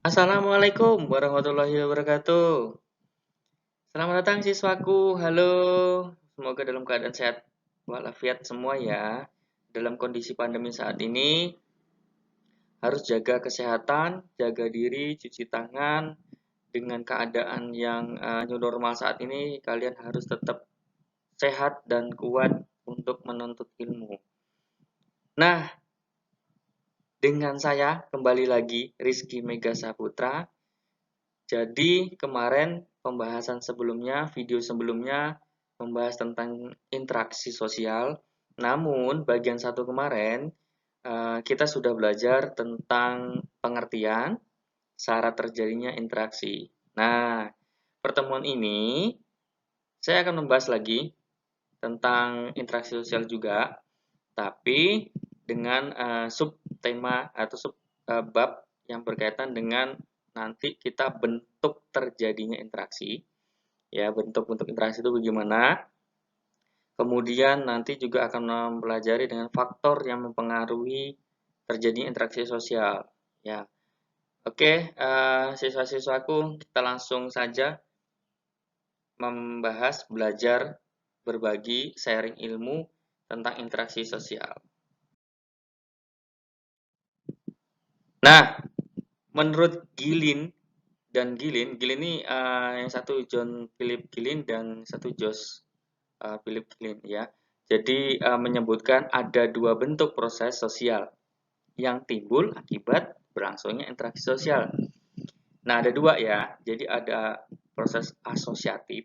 Assalamualaikum warahmatullahi wabarakatuh. Selamat datang siswaku. Halo. Semoga dalam keadaan sehat walafiat semua ya. Dalam kondisi pandemi saat ini harus jaga kesehatan, jaga diri, cuci tangan. Dengan keadaan yang new normal saat ini, kalian harus tetap sehat dan kuat untuk menuntut ilmu. Nah, dengan saya kembali lagi Rizky Mega Saputra. Jadi kemarin pembahasan sebelumnya, video sebelumnya membahas tentang interaksi sosial. Namun bagian satu kemarin kita sudah belajar tentang pengertian syarat terjadinya interaksi. Nah, pertemuan ini saya akan membahas lagi tentang interaksi sosial juga, tapi dengan subtema atau bab yang berkaitan dengan nanti kita bentuk terjadinya interaksi, ya bentuk-bentuk interaksi itu bagaimana. Kemudian nanti juga akan mempelajari dengan faktor yang mempengaruhi terjadinya interaksi sosial. Ya, oke, siswa-siswaku, kita langsung saja membahas, belajar, berbagi, sharing ilmu tentang interaksi sosial. Nah, menurut Gilin dan Gilin ini yang satu John Philip Gilin dan satu Josh Philip Gilin ya. Jadi menyebutkan ada dua bentuk proses sosial yang timbul akibat berlangsungnya interaksi sosial. Nah, ada dua ya. Jadi ada proses asosiatif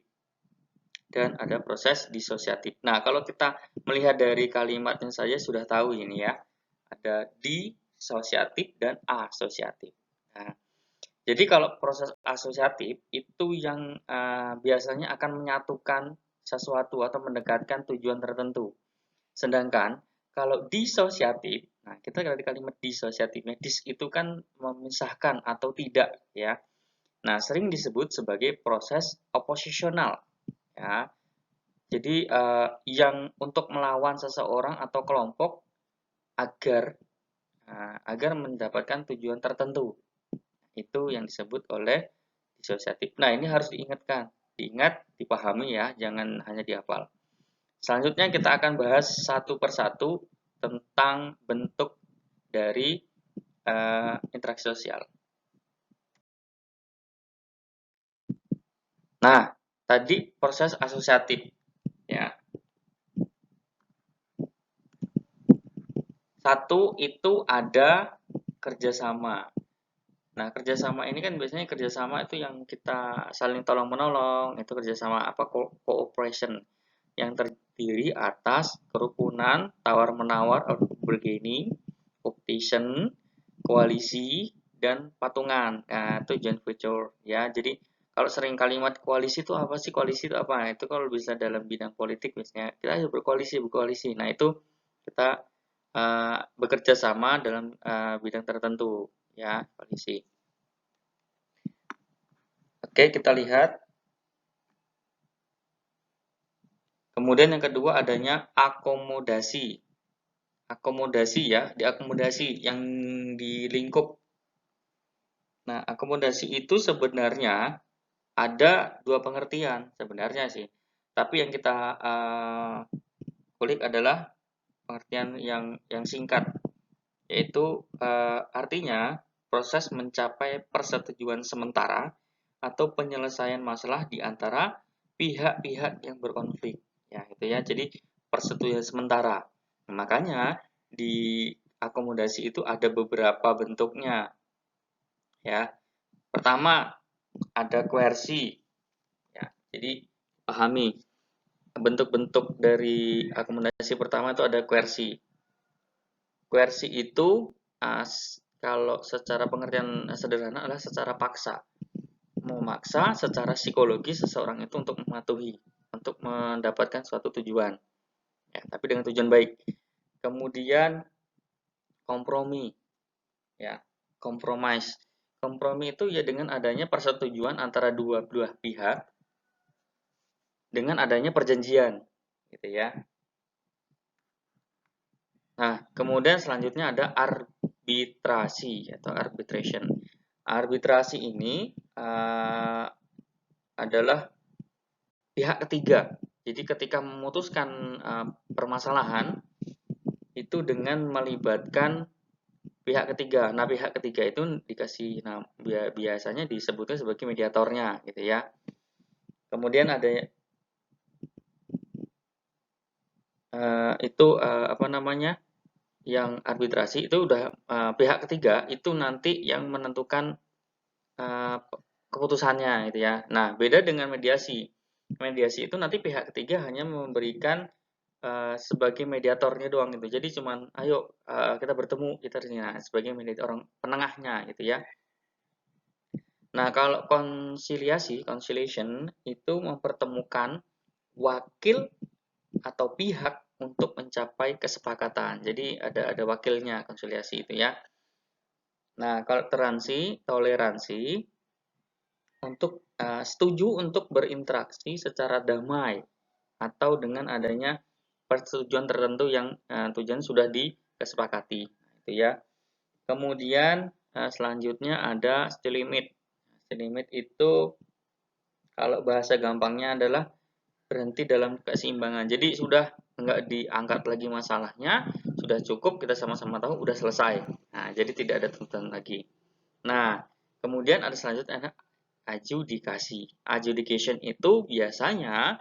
dan ada proses disosiatif. Nah, kalau kita melihat dari kalimatnya saja sudah tahu ini ya. Ada disosiatif dan asosiatif. Nah, jadi kalau proses asosiatif itu yang biasanya akan menyatukan sesuatu atau mendekatkan tujuan tertentu. Sedangkan kalau disosiatif, nah kita dari kalimat disosiatifnya, dis itu kan memisahkan atau tidak ya. Nah, sering disebut sebagai proses oposisional ya. Jadi yang untuk melawan seseorang atau kelompok agar agar mendapatkan tujuan tertentu. Itu yang disebut oleh disosiatif. Nah, ini harus diingat, dipahami ya, jangan hanya dihafal. Selanjutnya kita akan bahas satu persatu tentang bentuk dari interaksi sosial. Nah, tadi proses asosiatif ya. Satu itu ada kerjasama. Nah, kerjasama ini kan biasanya kerjasama itu yang kita saling tolong menolong, itu kerjasama apa cooperation yang terdiri atas kerukunan, tawar menawar atau bargaining, competition, koalisi, dan patungan. Nah, itu joint venture ya. Jadi kalau sering kalimat koalisi itu apa sih? Koalisi itu apa? Nah, itu kalau bisa dalam bidang politik biasanya kita ayo berkoalisi. Nah, itu kita bekerja sama dalam bidang tertentu ya, koalisi. Oke, kita lihat. Kemudian yang kedua adanya akomodasi. Akomodasi ya, diakomodasi yang di lingkup. Nah, akomodasi itu sebenarnya ada dua pengertian sebenarnya sih. Tapi yang kita kulik adalah pengertian yang singkat, yaitu artinya proses mencapai persetujuan sementara atau penyelesaian masalah di antara pihak-pihak yang berkonflik. Ya, itu ya. Jadi persetujuan sementara. Nah, makanya di akomodasi itu ada beberapa bentuknya. Ya, pertama ada koersi. Ya, jadi pahami bentuk-bentuk dari akomodasi pertama itu ada koersi. Koersi itu kalau secara pengertian sederhana adalah secara paksa. Memaksa secara psikologis seseorang itu untuk mematuhi, untuk mendapatkan suatu tujuan. Ya, tapi dengan tujuan baik. Kemudian kompromi. Ya, compromise. Kompromi itu ya dengan adanya persetujuan antara dua belah pihak dengan adanya perjanjian, gitu ya. Nah, kemudian selanjutnya ada arbitrasi atau arbitration. Arbitrasi ini adalah pihak ketiga. Jadi ketika memutuskan permasalahan itu dengan melibatkan pihak ketiga. Nah, pihak ketiga itu dikasih biasanya disebutnya sebagai mediatornya gitu ya. Kemudian ada apa namanya? Yang arbitrasi itu udah pihak ketiga itu nanti yang menentukan keputusannya gitu ya. Nah, beda dengan mediasi. Mediasi itu nanti pihak ketiga hanya memberikan sebagai mediatornya doang gitu. Jadi cuman ayo kita bertemu kita sebagai mediator orang penengahnya gitu ya. Nah, kalau conciliation itu mempertemukan wakil atau pihak untuk mencapai kesepakatan. Jadi ada wakilnya konsiliasi itu ya. Nah, kalau toleransi untuk setuju untuk berinteraksi secara damai atau dengan adanya persetujuan tertentu yang tujuan sudah disepakati, itu ya. Kemudian selanjutnya ada stay limit. Stay limit itu kalau bahasa gampangnya adalah berhenti dalam keseimbangan. Jadi sudah nggak diangkat lagi masalahnya, sudah cukup kita sama-sama tahu udah selesai. Nah, jadi tidak ada tuntutan lagi. Nah, kemudian ada selanjutnya adjudikasi. Adjudication itu biasanya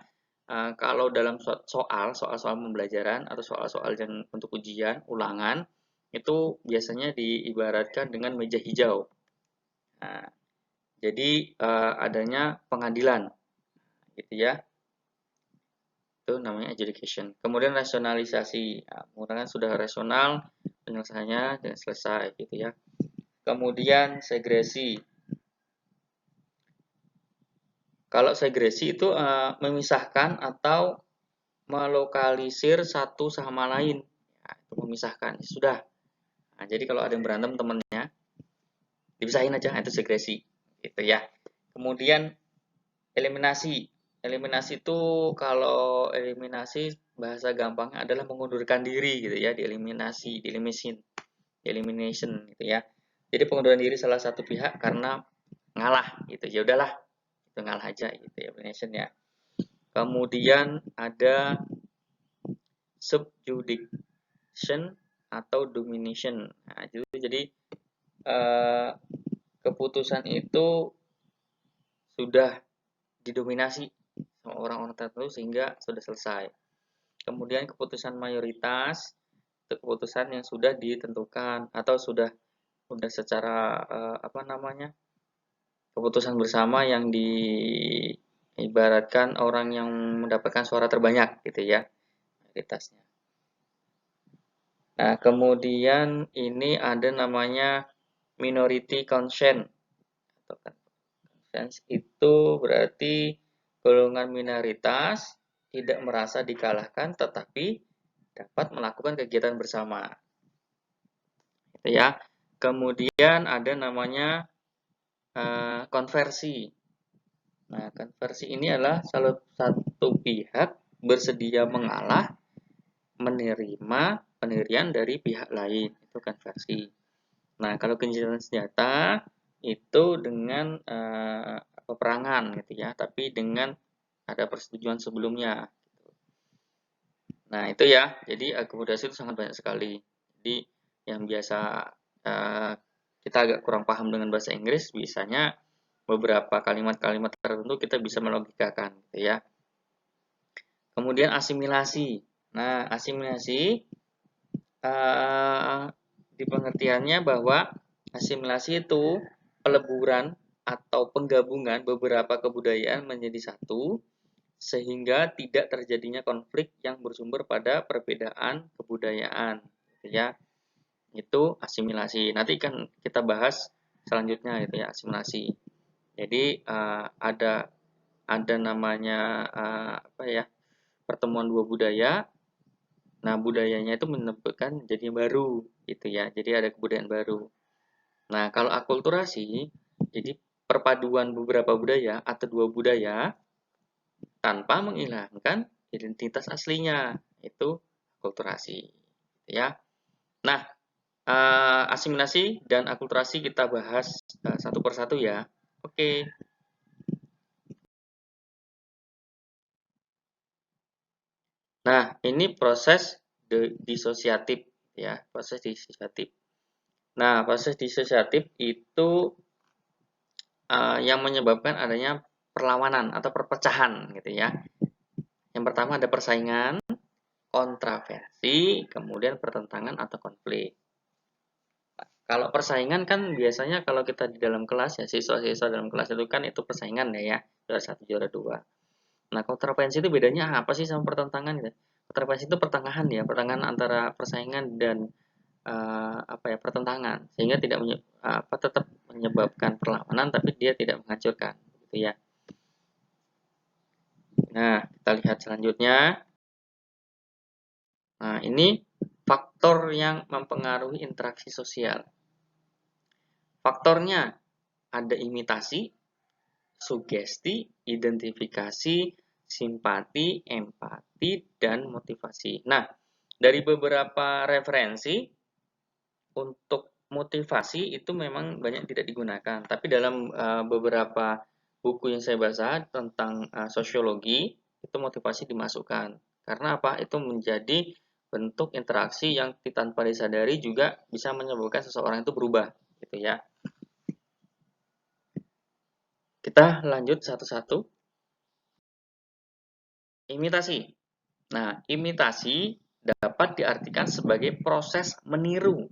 kalau dalam soal-soal pembelajaran atau soal-soal yang untuk ujian, ulangan, itu biasanya diibaratkan dengan meja hijau. Nah, jadi adanya pengadilan, gitu ya. Itu namanya adjudication. Kemudian rasionalisasi. Nah, menggunakan sudah rasional, penyelesaiannya dan selesai, gitu ya. Kemudian segresi. Kalau segresi itu memisahkan atau melokalisir satu sama lain. Nah, itu memisahkan. Sudah. Nah, jadi kalau ada yang berantem temennya, dipisahin aja, itu segresi. Gitu ya. Kemudian eliminasi. Eliminasi itu kalau eliminasi bahasa gampangnya adalah mengundurkan diri gitu ya, elimination gitu ya. Jadi pengunduran diri salah satu pihak karena ngalah gitu. Ya udahlah, itu ngalah aja gitu ya, elimination ya. Kemudian ada subjudiction atau domination. Nah, itu jadi keputusan itu sudah didominasi sama orang-orang tertentu sehingga sudah selesai. Kemudian keputusan mayoritas itu keputusan yang sudah ditentukan atau sudah secara apa namanya? Keputusan bersama yang diibaratkan orang yang mendapatkan suara terbanyak gitu ya, mayoritasnya. Nah, kemudian ini ada namanya minority consent. Consent itu berarti golongan minoritas tidak merasa dikalahkan tetapi dapat melakukan kegiatan bersama. Gitu ya. Kemudian ada namanya konversi. Nah, konversi ini adalah salah satu pihak bersedia mengalah menerima pendirian dari pihak lain, itu konversi. Nah, kalau gencatan senjata itu dengan peperangan gitu ya, tapi dengan ada persetujuan sebelumnya. Nah, itu ya. Jadi akomodasi itu sangat banyak sekali. Jadi yang biasa kita agak kurang paham dengan bahasa Inggris, biasanya beberapa kalimat-kalimat tertentu kita bisa melogikakan gitu ya. Kemudian asimilasi. Nah, asimilasi di pengertiannya bahwa asimilasi itu peleburan atau penggabungan beberapa kebudayaan menjadi satu sehingga tidak terjadinya konflik yang bersumber pada perbedaan kebudayaan gitu ya. Itu asimilasi. Nanti kan kita bahas selanjutnya gitu ya, asimilasi. Jadi ada namanya apa ya? Pertemuan dua budaya. Nah, budayanya itu menentukan jadi baru gitu ya. Jadi ada kebudayaan baru. Nah, kalau akulturasi jadi perpaduan beberapa budaya atau dua budaya tanpa menghilangkan identitas aslinya. Itu akulturasi gitu ya. Nah, Asimilasi dan akulturasi kita bahas satu persatu ya. Oke. Nah, ini proses disosiatif ya, proses disosiatif. Nah, proses disosiatif itu yang menyebabkan adanya perlawanan atau perpecahan gitu ya. Yang pertama ada persaingan, kontraversi, kemudian pertentangan atau konflik. Kalau persaingan kan biasanya kalau kita di dalam kelas ya, siswa-siswa dalam kelas itu kan itu persaingan ya, juara satu, juara dua. Nah, kontravensi itu bedanya apa sih sama pertentangan gitu? Kontravensi itu pertengahan ya, pertengahan antara persaingan dan pertentangan, sehingga tidak tetap menyebabkan perlawanan tapi dia tidak menghancurkan gitu ya. Nah, kita lihat selanjutnya. Nah, ini faktor yang mempengaruhi interaksi sosial. Faktornya ada imitasi, sugesti, identifikasi, simpati, empati, dan motivasi. Nah, dari beberapa referensi untuk motivasi itu memang banyak tidak digunakan, tapi dalam beberapa buku yang saya baca tentang sosiologi itu motivasi dimasukkan. Karena apa? Itu menjadi bentuk interaksi yang tanpa disadari juga bisa menyebabkan seseorang itu berubah, gitu ya. Kita lanjut satu-satu. Imitasi. Nah, imitasi dapat diartikan sebagai proses meniru.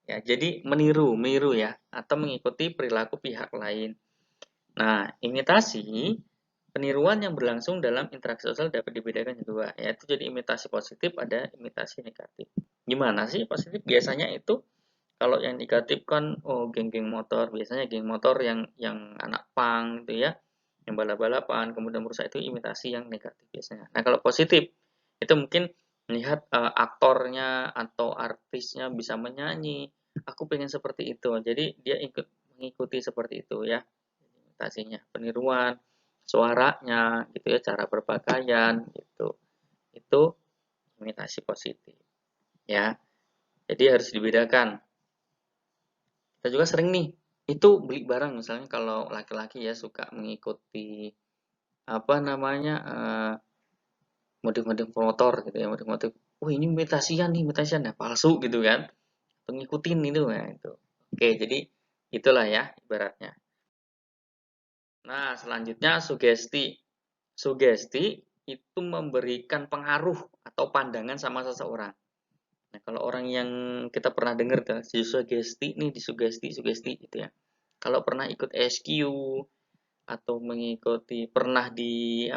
Ya, jadi meniru ya, atau mengikuti perilaku pihak lain. Nah, imitasi peniruan yang berlangsung dalam interaksi sosial dapat dibedakan kedua, yaitu jadi imitasi positif, ada imitasi negatif. Gimana sih positif? Biasanya itu kalau yang negatif kan geng-geng motor, biasanya geng motor yang anak pang gitu ya, yang balap-balapan, kemudian merusak, itu imitasi yang negatif biasanya. Nah, kalau positif itu mungkin melihat aktornya atau artisnya bisa menyanyi, aku pengen seperti itu, jadi dia ikut mengikuti seperti itu ya, imitasinya, peniruan suaranya gitu ya, cara berpakaian gitu, itu imitasi positif ya. Jadi harus dibedakan. Kita juga sering nih itu beli barang, misalnya kalau laki-laki ya suka mengikuti modif-modif motor gitu ya, modif-modif, ini imitasian ya, palsu gitu kan, ngikutin itu ya itu. Oke, jadi itulah ya ibaratnya. Nah, selanjutnya sugesti. Sugesti itu memberikan pengaruh atau pandangan sama seseorang. Nah, kalau orang yang kita pernah dengar tuh, sugesti nih, sugesti gitu ya. Kalau pernah ikut SQ atau mengikuti pernah di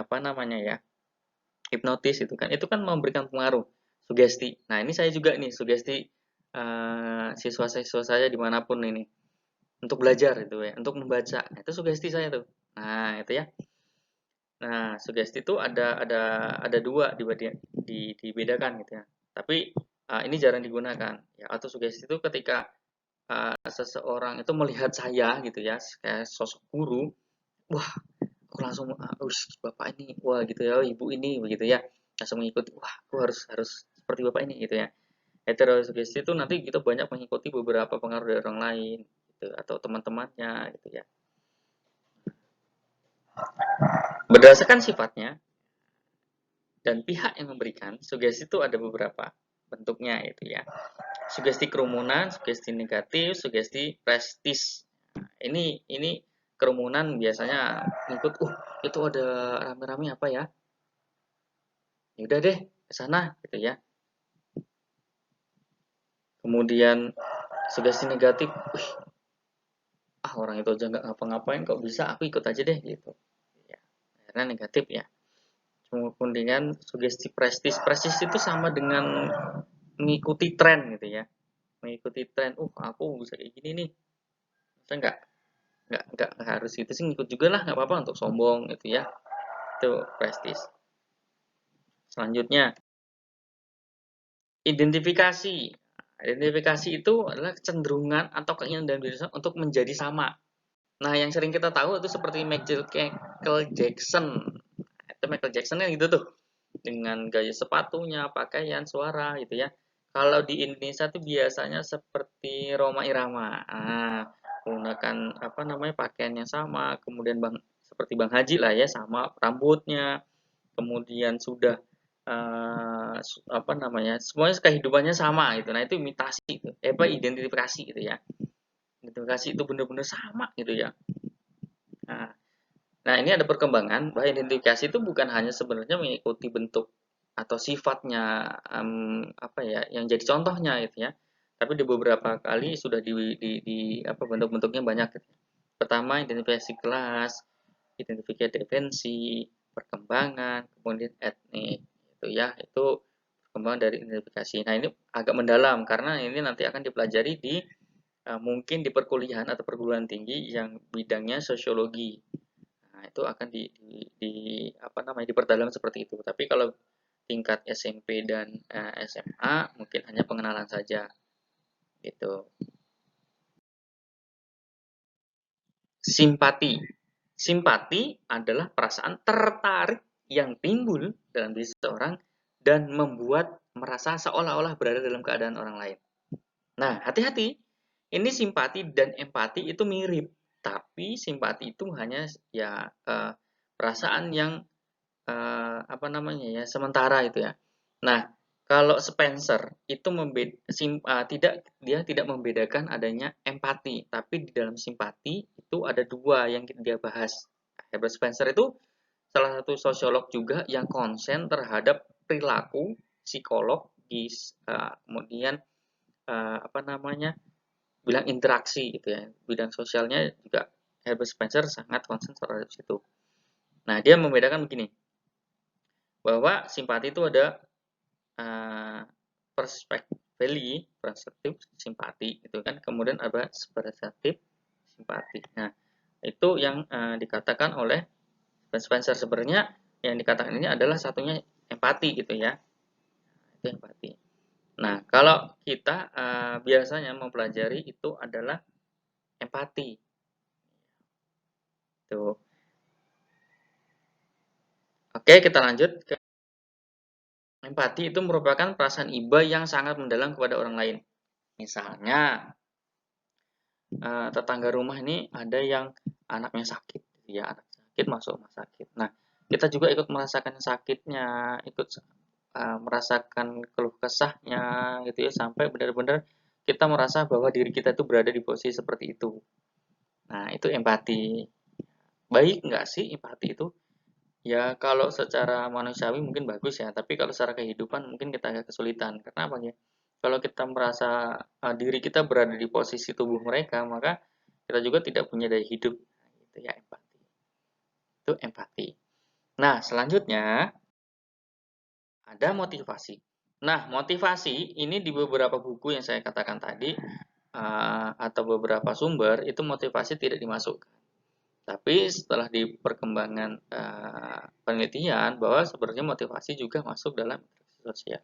hipnotis itu kan memberikan pengaruh, sugesti. Nah, ini saya juga nih sugesti siswa-siswa saya dimanapun ini untuk belajar itu ya, untuk membaca. Nah, itu sugesti saya tuh. Nah, itu ya. Nah, sugesti itu ada dua dibedakan gitu ya. Tapi ini jarang digunakan ya. Atau sugesti itu ketika seseorang itu melihat saya gitu ya, kayak sosok guru, wah, aku langsung bapak ini, wah gitu ya, ibu ini begitu ya, langsung mengikuti, wah, aku harus seperti bapak ini gitu ya. Heterosugesti itu nanti kita banyak mengikuti beberapa pengaruh dari orang lain gitu, atau teman-temannya gitu ya. Berdasarkan sifatnya dan pihak yang memberikan, sugesti itu ada beberapa bentuknya itu ya. Sugesti kerumunan, sugesti negatif, sugesti prestis. Nah, ini kerumunan biasanya ngikut, itu ada rame-rame apa ya? Ya udah deh ke sana gitu ya. Kemudian sugesti negatif, orang itu aja nggak ngapa-ngapain kok bisa, aku ikut aja deh gitu. Ya, karena negatif ya. Kemudian sugesti prestis. Prestis itu sama dengan mengikuti tren gitu ya. Mengikuti tren, aku bisa kayak gini nih. Saya nggak harus gitu sih, ngikut juga lah, nggak apa-apa untuk sombong gitu ya. Itu prestis. Selanjutnya, identifikasi. Identifikasi itu adalah kecenderungan atau keinginan dalam diri untuk menjadi sama. Nah, yang sering kita tahu itu seperti Michael Jackson. Itu Michael Jackson yang gitu tuh. Dengan gaya sepatunya, pakaian, suara gitu ya. Kalau di Indonesia tuh biasanya seperti Rhoma Irama. Menggunakan apa namanya pakaian yang sama, kemudian seperti Bang Haji lah ya, sama rambutnya, kemudian sudah apa namanya semuanya kehidupannya sama gitu. Nah itu imitasi itu, apa identifikasi gitu ya. Identifikasi itu benar-benar sama gitu ya. Nah, nah, ini ada perkembangan bahwa identifikasi itu bukan hanya sebenarnya mengikuti bentuk atau sifatnya apa ya yang jadi contohnya gitu ya. Tapi di beberapa kali sudah di apa bentuk-bentuknya banyak gitu. Pertama identifikasi kelas, identifikasi defensi, perkembangan, kemudian etnik gitu ya. Itu perkembangan dari identifikasi. Nah, ini agak mendalam karena ini nanti akan dipelajari di mungkin di perkuliahan atau perguruan tinggi yang bidangnya sosiologi. Nah, itu akan di apa namanya diperdalam seperti itu. Tapi kalau tingkat SMP dan SMA mungkin hanya pengenalan saja gitu. Simpati. Simpati adalah perasaan tertarik yang timbul dalam diri seseorang dan membuat merasa seolah-olah berada dalam keadaan orang lain. Nah, hati-hati. Ini simpati dan empati itu mirip, tapi simpati itu hanya ya perasaan yang apa namanya ya sementara itu ya. Nah, kalau Spencer itu tidak membedakan adanya empati, tapi di dalam simpati itu ada dua yang dia bahas. Herbert Spencer itu salah satu sosiolog juga yang konsen terhadap perilaku psikologis, kemudian apa namanya bilang interaksi gitu ya. Bidang sosialnya juga Herbert Spencer sangat konsen terhadap situ. Nah, dia membedakan begini bahwa simpati itu ada perspektif simpati itu kan, kemudian ada perspektif simpati. Nah, itu yang dikatakan oleh Spencer. Sebenarnya yang dikatakan ini adalah satunya empati gitu ya. Itu empati. Nah, kalau kita biasanya mempelajari itu adalah empati. Tuh. Oke, kita lanjut ke empati. Itu merupakan perasaan iba yang sangat mendalam kepada orang lain. Misalnya, tetangga rumah ini ada yang anaknya sakit, ya anak sakit masuk rumah sakit. Nah, kita juga ikut merasakan sakitnya, ikut merasakan keluh kesahnya, gitu ya, sampai benar-benar kita merasa bahwa diri kita itu berada di posisi seperti itu. Nah, itu empati. Baik nggak sih empati itu? Ya, kalau secara manusiawi mungkin bagus ya, tapi kalau secara kehidupan mungkin kita agak kesulitan. Karena apa ya? Kalau kita merasa diri kita berada di posisi tubuh mereka, maka kita juga tidak punya daya hidup. Nah, itu ya empati. Itu empati. Nah, selanjutnya ada motivasi. Nah, motivasi ini di beberapa buku yang saya katakan tadi atau beberapa sumber itu motivasi tidak dimasukkan. Tapi setelah di perkembangan penelitian bahwa sebenarnya motivasi juga masuk dalam interaksi sosial.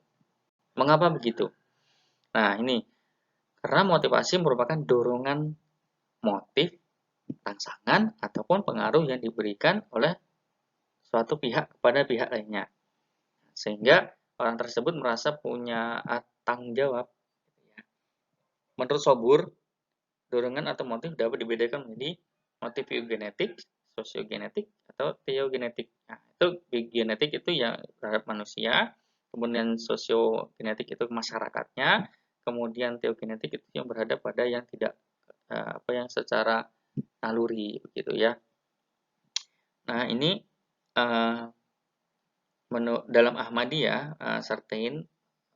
Mengapa begitu? Nah, ini karena motivasi merupakan dorongan motif, rangsangan, ataupun pengaruh yang diberikan oleh suatu pihak kepada pihak lainnya. Sehingga orang tersebut merasa punya tanggung jawab. Menurut Sobur, dorongan atau motif dapat dibedakan menjadi motif eugenetik, sosiogenetik, atau teogenetik. Nah, itu genetik itu yang terhadap manusia, kemudian sosiogenetik itu masyarakatnya, kemudian teogenetik itu yang berhadap pada yang tidak apa yang secara naluri begitu ya. Nah, ini dalam Ahmadiyah, Sartain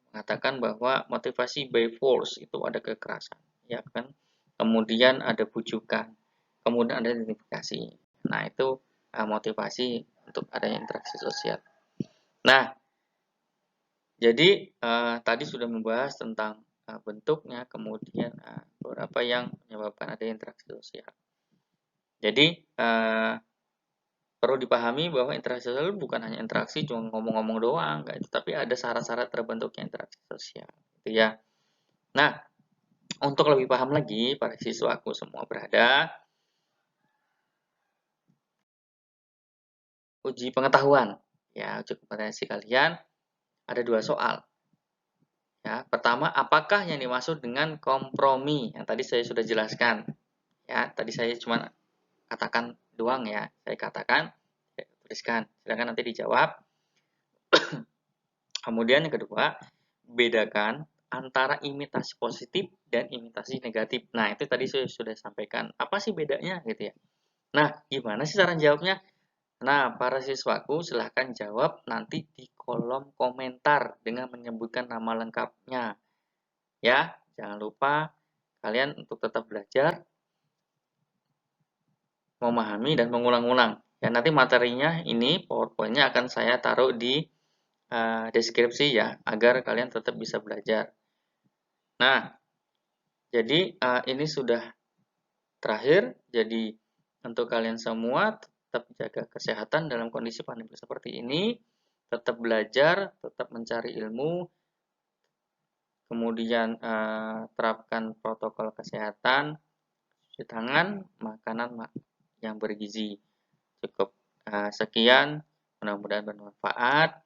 mengatakan bahwa motivasi by force itu ada kekerasan, ya kan? Kemudian ada bujukan, kemudian ada identifikasi. Nah, itu motivasi untuk adanya interaksi sosial. Nah, jadi tadi sudah membahas tentang bentuknya, kemudian beberapa yang menyebabkan adanya interaksi sosial. Jadi perlu dipahami bahwa interaksi sosial bukan hanya interaksi cuma ngomong-ngomong doang, enggak itu, tapi ada syarat-syarat terbentuknya interaksi sosial, gitu ya. Nah, untuk lebih paham lagi, para siswaku semua berada, uji pengetahuan. Ya, uji kompetensi kalian ada 2 soal. Ya, pertama, apakah yang dimaksud dengan kompromi? Yang tadi saya sudah jelaskan. Ya, tadi saya cuma katakan doang ya. Saya katakan, saya tuliskan. Silakan nanti dijawab. Kemudian yang kedua, bedakan antara imitasi positif dan imitasi negatif. Nah, itu tadi saya sudah sampaikan. Apa sih bedanya gitu ya? Nah, gimana sih cara jawabnya? Nah, para siswaku silahkan jawab nanti di kolom komentar dengan menyebutkan nama lengkapnya. Ya, jangan lupa kalian untuk tetap belajar, memahami, dan mengulang-ulang. Ya, nanti materinya ini, PowerPoint-nya akan saya taruh di deskripsi ya, agar kalian tetap bisa belajar. Nah, jadi ini sudah terakhir. Jadi untuk kalian semua tetap jaga kesehatan dalam kondisi pandemi seperti ini, tetap belajar, tetap mencari ilmu, kemudian terapkan protokol kesehatan, cuci tangan, makanan yang bergizi. Cukup sekian, mudah-mudahan bermanfaat.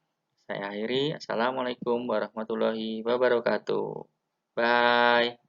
Saya akhiri. Assalamualaikum warahmatullahi wabarakatuh. Bye.